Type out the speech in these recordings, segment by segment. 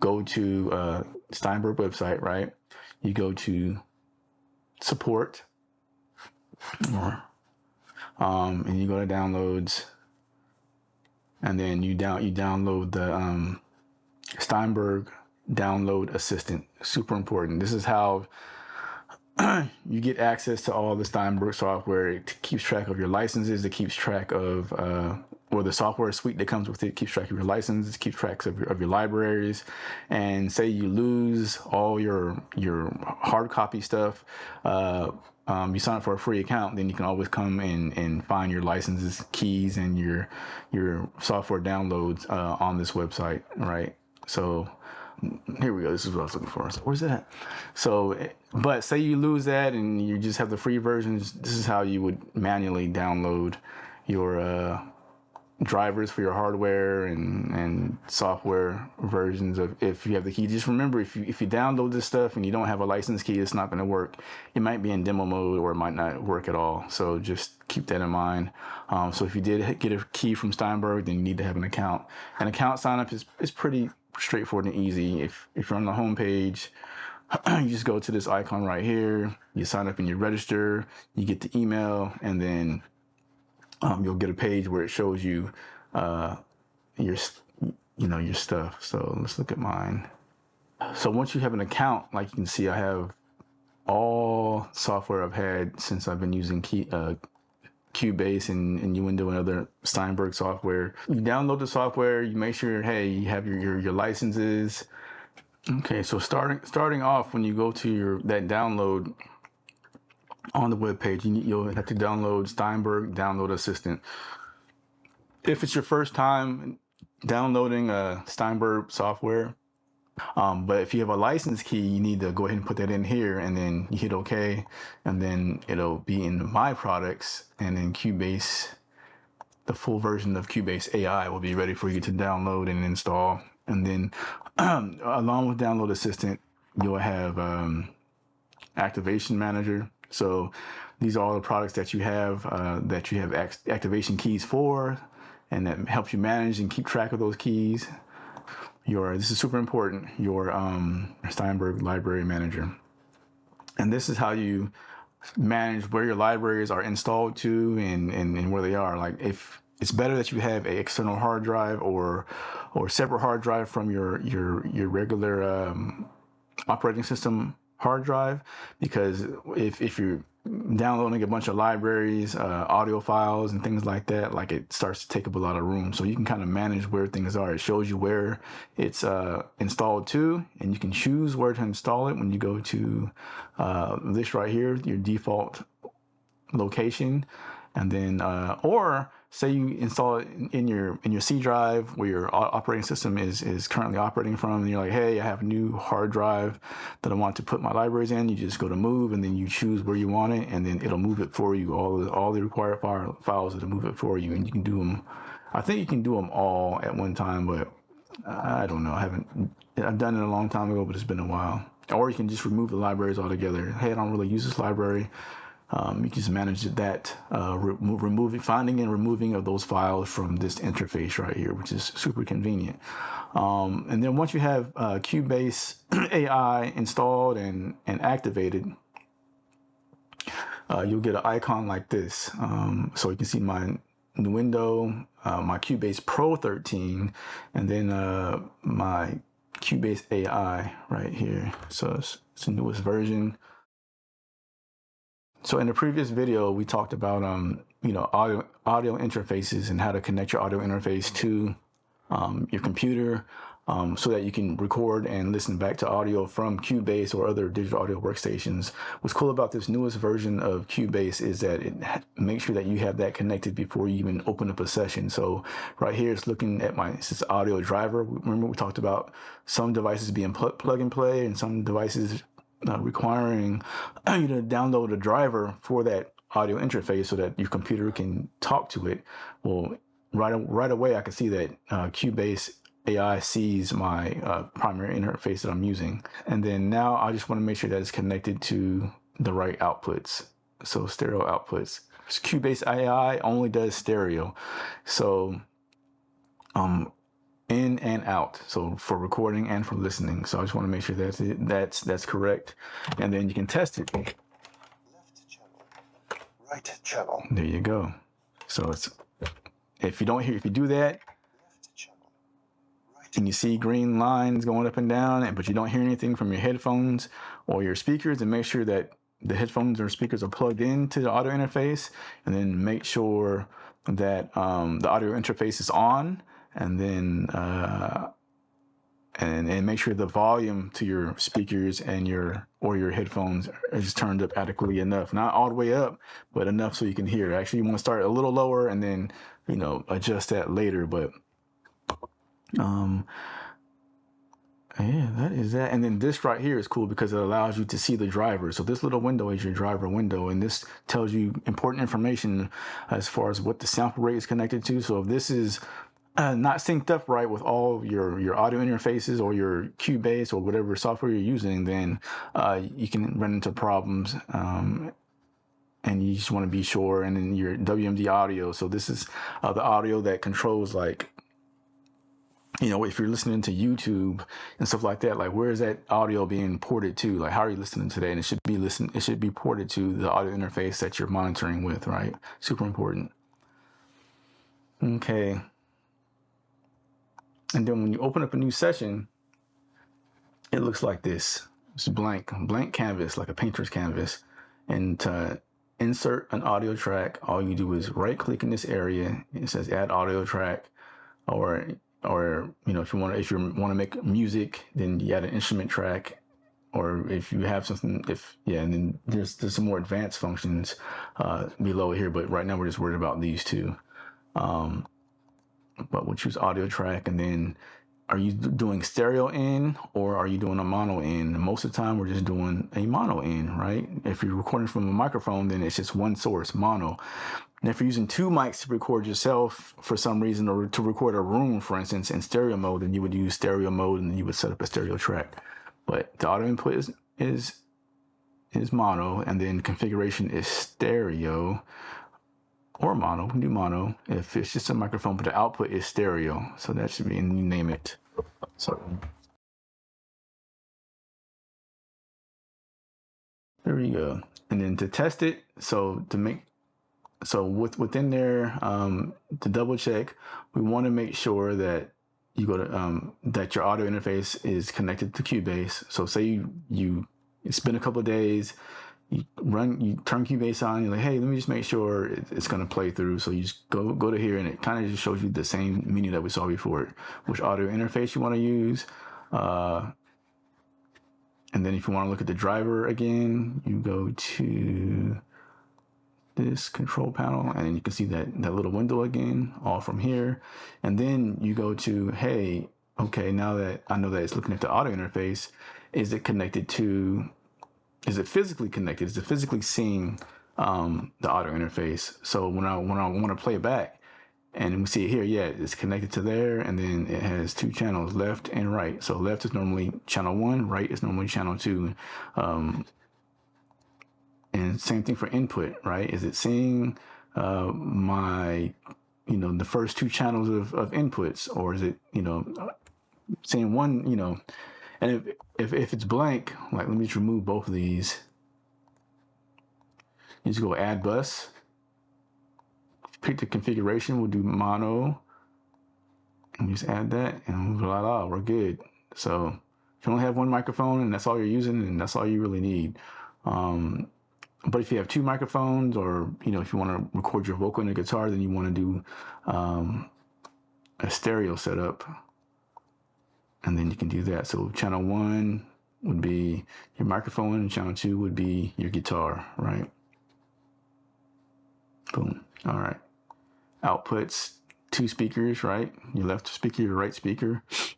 go to Steinberg website, right? You go to support, or and you go to downloads, and then you download the Steinberg download assistant. Super important. This is how you get access to all the Steinberg software. It keeps track of your licenses. It keeps track of or the software suite that comes with it keeps track of your licenses, keeps track of your libraries. And say you lose all your hard copy stuff, you sign up for a free account, then you can always come in and find your licenses, keys, and your software downloads on this website, right? So here we go. This is what I was looking for. So where's that? So, but say you lose that and you just have the free versions. This is how you would manually download your drivers for your hardware and software versions of, if you have the key. Just remember, if you download this stuff and you don't have a license key, it's not going to work. It might be in demo mode or it might not work at all. So just keep that in mind. So if you did get a key from Steinberg, then you need to have an account. An account sign up is pretty straightforward and easy. If you're on the home page, you just go to this icon right here, you sign up and you register, you get the email, and then you'll get a page where it shows you your stuff. So let's look at mine. So once you have an account, like you can see, I have all software I've had since I've been using Cubase and Nuendo and other Steinberg software. You download the software, you make sure, hey, you have your licenses. Okay, so starting off, when you go to that download on the web page, you'll have to download Steinberg Download Assistant. If it's your first time downloading Steinberg software, but if you have a license key, you need to go ahead and put that in here, and then you hit OK, and then it'll be in My Products, and then Cubase, the full version of Cubase AI will be ready for you to download and install. And then along with Download Assistant, you'll have Activation Manager. So these are all the products that you have activation keys for, and that helps you manage and keep track of those keys. This is super important, your Steinberg Library Manager. And this is how you manage where your libraries are installed to and where they are. Like, if it's better that you have an external hard drive or separate hard drive from your regular operating system hard drive, because if you're downloading a bunch of libraries, audio files and things like that, like, it starts to take up a lot of room. So you can kind of manage where things are. It shows you where it's installed to, and you can choose where to install it when you go to this right here, your default location. And then or say you install it in your C drive where your operating system is currently operating from, and you're like, hey, I have a new hard drive that I want to put my libraries in. You just go to move, and then you choose where you want it, and then it'll move it for you. All the required files, it'll move it for you, and you can do them. I think you can do them all at one time, but I don't know. I've done it a long time ago, but it's been a while. Or you can just remove the libraries altogether. Hey, I don't really use this library. You can just manage that, finding and removing of those files from this interface right here, which is super convenient. And then once you have Cubase AI installed and activated, you'll get an icon like this. So you can see my Nuendo, my Cubase Pro 13, and then my Cubase AI right here. So it's the newest version. So in the previous video, we talked about audio interfaces and how to connect your audio interface to your computer so that you can record and listen back to audio from Cubase or other digital audio workstations. What's cool about this newest version of Cubase is that it makes sure that you have that connected before you even open up a session. So right here, it's looking at this audio driver. Remember, we talked about some devices being plug and play, and some devices requiring you to download a driver for that audio interface so that your computer can talk to it. Well, right away, I can see that Cubase AI sees my primary interface that I'm using. And then now I just want to make sure that it's connected to the right outputs. So stereo outputs. Cubase AI only does stereo. So in and out, so for recording and for listening. So I just want to make sure that's correct, and then you can test it. Left channel, right channel. There you go. So it's if you do that, Left channel, right. and you see green lines going up and down, but you don't hear anything from your headphones or your speakers, then make sure that the headphones or speakers are plugged into the audio interface, and then make sure that the audio interface is on, and then and make sure the volume to your speakers and your headphones is turned up adequately enough, not all the way up, but enough so you can hear. Actually, you want to start a little lower and then adjust that later. But yeah, that is that. And then this right here is cool because it allows you to see the driver. So this little window is your driver window, and this tells you important information as far as what the sample rate is connected to. So if this is not synced up right with all your audio interfaces or your Cubase or whatever software you're using, then you can run into problems. And you just want to be sure. And then your WMD audio. So this is the audio that controls, like, if you're listening to YouTube and stuff like that, like, where is that audio being ported to? Like, how are you listening today? And it should be ported to the audio interface that you're monitoring with, right? Super important. Okay. And then when you open up a new session, it looks like this. It's blank canvas, like a painter's canvas. And to insert an audio track, all you do is right click in this area. It says add audio track, or if you want to make music, then you add an instrument track, or if you have something, and then there's some more advanced functions below here, but right now we're just worried about these two. But we'll choose audio track, and then are you doing stereo in or are you doing a mono in? Most of the time we're just doing a mono in, right? If you're recording from a microphone, then it's just one source, mono. And if you're using two mics to record yourself for some reason, or to record a room, for instance, in stereo mode, then you would use stereo mode, and then you would set up a stereo track. But the audio input is mono, and then configuration is stereo or mono. We can do mono if it's just a microphone, but the output is stereo. So that should be, and you name it. So there we go. And then to test it, within there, to double check, we want to make sure that you go to that your audio interface is connected to Cubase. So say it's been a couple of days, you turn Cubase on, you're like, hey, let me just make sure it's going to play through. So you just go to here, and it kind of just shows you the same menu that we saw before, which audio interface you want to use. And then if you want to look at the driver again, you go to this control panel, and then you can see that little window again, all from here. And then you go to, hey, okay, now that I know that it's looking at the audio interface, is it physically connected? Is it physically seeing the audio interface? So when I want to play it back, and we see it here, yeah, it's connected to there, and then it has two channels, left and right. So left is normally channel 1, right is normally channel 2. And same thing for input, right? Is it seeing my, the first two channels of inputs, or is it, seeing one, and if it's blank, like, let me just remove both of these. You just go add bus, pick the configuration, we'll do mono, and just add that, and voila, we're good. So if you only have one microphone and that's all you're using, then that's all you really need. But if you have two microphones, or if you want to record your vocal and a guitar, then you want to do a stereo setup, and then you can do that. So channel 1 would be your microphone, and channel 2 would be your guitar, right? Boom. All right. Outputs, 2 speakers, right? Your left speaker, your right speaker. It's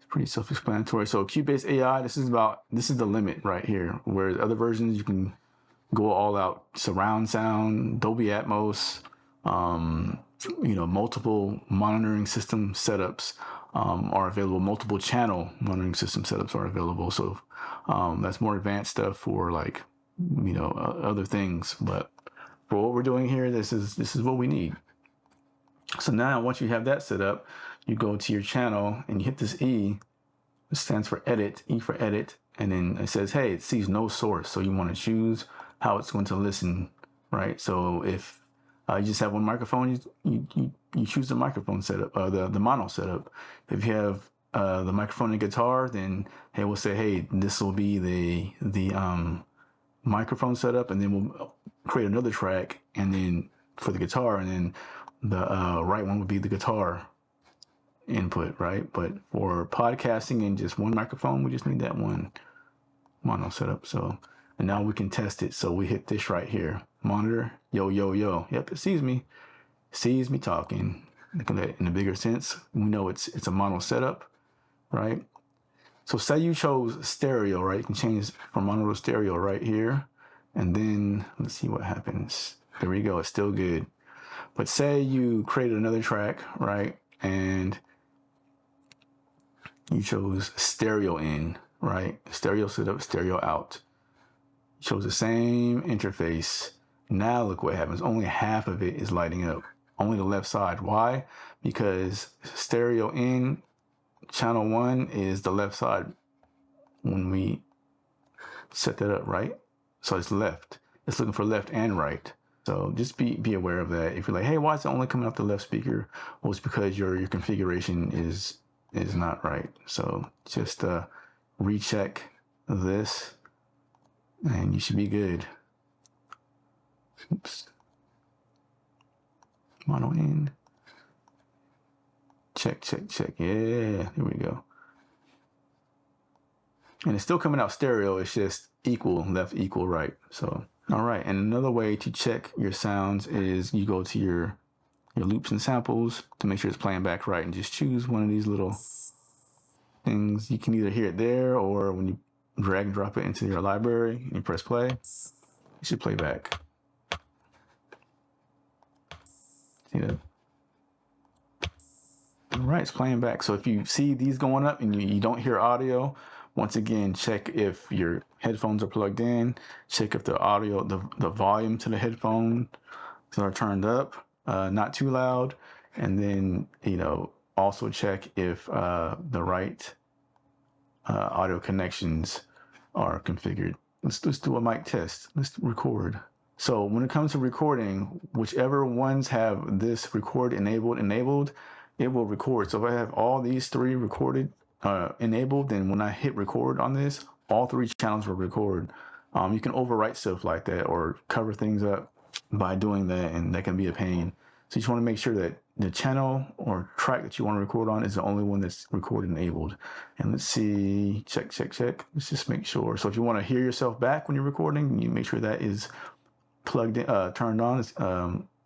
pretty self-explanatory. So Cubase AI, this is the limit right here. Whereas other versions, you can go all out surround sound, Dolby Atmos, multiple monitoring system setups are available. Multiple channel monitoring system setups are available. So that's more advanced stuff for, like, other things. But for what we're doing here, this is what we need. So now once you have that set up, you go to your channel and you hit this E. It stands for edit, E for edit, and then it says, hey, it sees no source. So you want to choose how it's going to listen, right? So if you just have one microphone, you choose the microphone setup, the mono setup. If you have the microphone and guitar, then hey, we'll say, hey, this will be the microphone setup, and then we'll create another track, and then for the guitar, and then the right one would be the guitar input, right? But for podcasting and just one microphone, we just need that one mono setup. So, and now we can test it. So we hit this right here, monitor, yo, yo, yo. Yep, it sees me talking. Look at that in a bigger sense. We know it's a mono setup, right? So say you chose stereo, right? You can change from mono to stereo right here. And then let's see what happens. There we go. It's still good. But say you created another track, right? And you chose stereo in, right? Stereo setup, stereo out. You chose the same interface. Now look what happens. Only half of it is lighting up. Only the left side. Why? Because stereo in channel 1 is the left side when we set that up, right? So it's left. It's looking for left and right. So just be aware of that. If you're like, hey, why is it only coming out the left speaker? Well, it's because your configuration is not right. So just recheck this and you should be good. Oops. Mono in. Check, check, check. Yeah, here we go. And it's still coming out stereo. It's just equal left, equal right. So, all right. And another way to check your sounds is you go to your loops and samples to make sure it's playing back right, and just choose one of these little things. You can either hear it there, or when you drag and drop it into your library and you press play, it should play back. See that? All right, it's playing back. So if you see these going up and you don't hear audio, once again, check if your headphones are plugged in, check if the audio, the volume to the headphones are turned up, not too loud, and then, also check if the right audio connections are configured. Let's do a mic test. Let's record. So when it comes to recording, whichever ones have this record enabled, it will record. So if I have all these three recorded enabled, then when I hit record on this, all three channels will record. You can overwrite stuff like that or cover things up by doing that, and that can be a pain. So you just want to make sure that the channel or track that you want to record on is the only one that's record enabled. And let's see, check. Let's just make sure. So if you want to hear yourself back when you're recording, you make sure that is plugged in, turned on,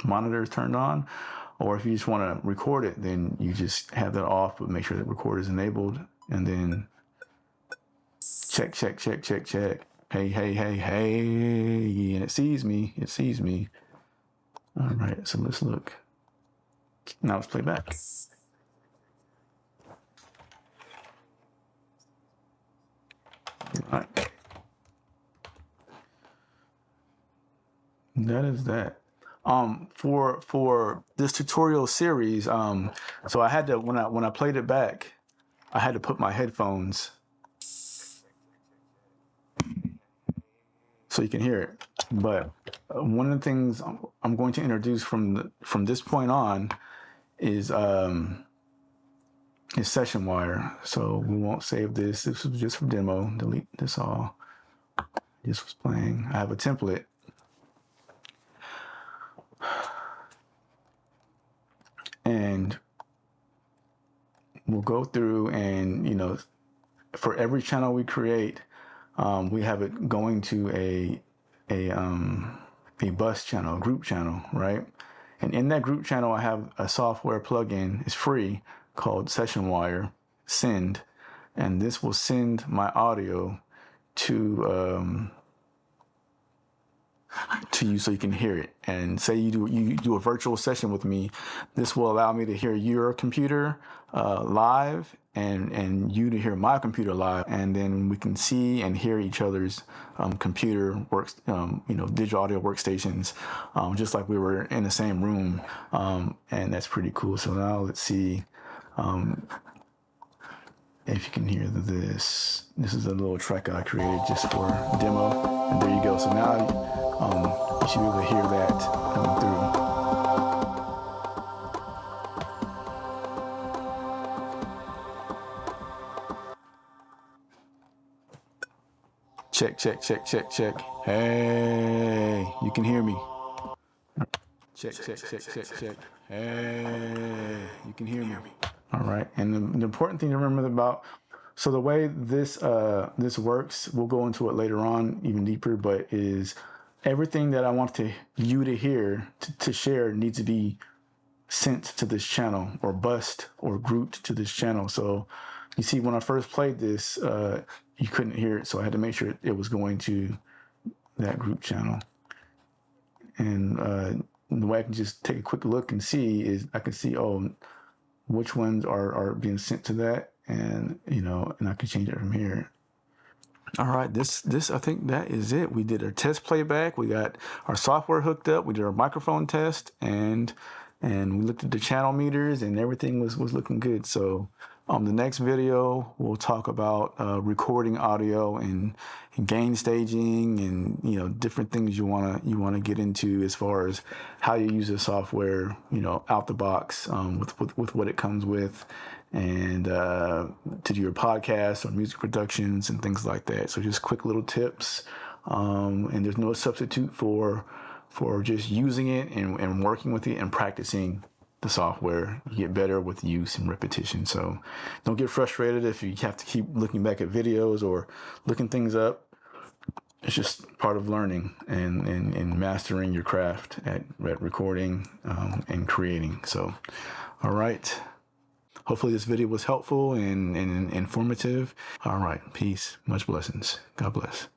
monitor is turned on. Or if you just want to record it, then you just have that off, but make sure that record is enabled. And then check. Hey. And it sees me. All right, so let's look. Now let's play back. All right. That is that. For this tutorial series, so I had to, when I played it back, I had to put my headphones so you can hear it. But one of the things I'm going to introduce from this point on is session wire. So we won't save this. This was just for demo. Delete this all. This was playing. I have a template. And we'll go through and, for every channel we create, we have it going to a bus channel, a group channel, right? And in that group channel, I have a software plugin. It's free, called Session Wire Send, and this will send my audio to you so you can hear it. And say you do a virtual session with me, this will allow me to hear your computer live and you to hear my computer live, and then we can see and hear each other's computer works, digital audio workstations, just like we were in the same room, and that's pretty cool. So now let's see. If you can hear this is a little track I created just for demo, and there you go. So now you should be able to hear that coming through. Check, check, check, check, check. Hey, you can hear me. Check, check, check, check, check. Hey, you can hear me. All right, and the important thing to remember about, so the way this this works, we'll go into it later on even deeper, but is everything that I want you to hear to share needs to be sent to this channel or bussed or grouped to this channel. So you see, when I first played this, you couldn't hear it, so I had to make sure it was going to that group channel. And the way I can just take a quick look and see is I can see, oh, which ones are being sent to that, and and I can change it from here. All right, this I think that is it. We did our test playback. We got our software hooked up. We did our microphone test, and we looked at the channel meters, and everything was looking good. So the next video we'll talk about recording audio and gain staging, and different things you wanna get into as far as how you use the software, out the box, with what it comes with, and to do your podcasts or music productions and things like that. So just quick little tips, and there's no substitute for just using it and working with it and practicing the software. You get better with use and repetition. So don't get frustrated if you have to keep looking back at videos or looking things up. It's just part of learning and mastering your craft at recording and creating. So, all right. Hopefully this video was helpful and informative. All right. Peace. Much blessings. God bless.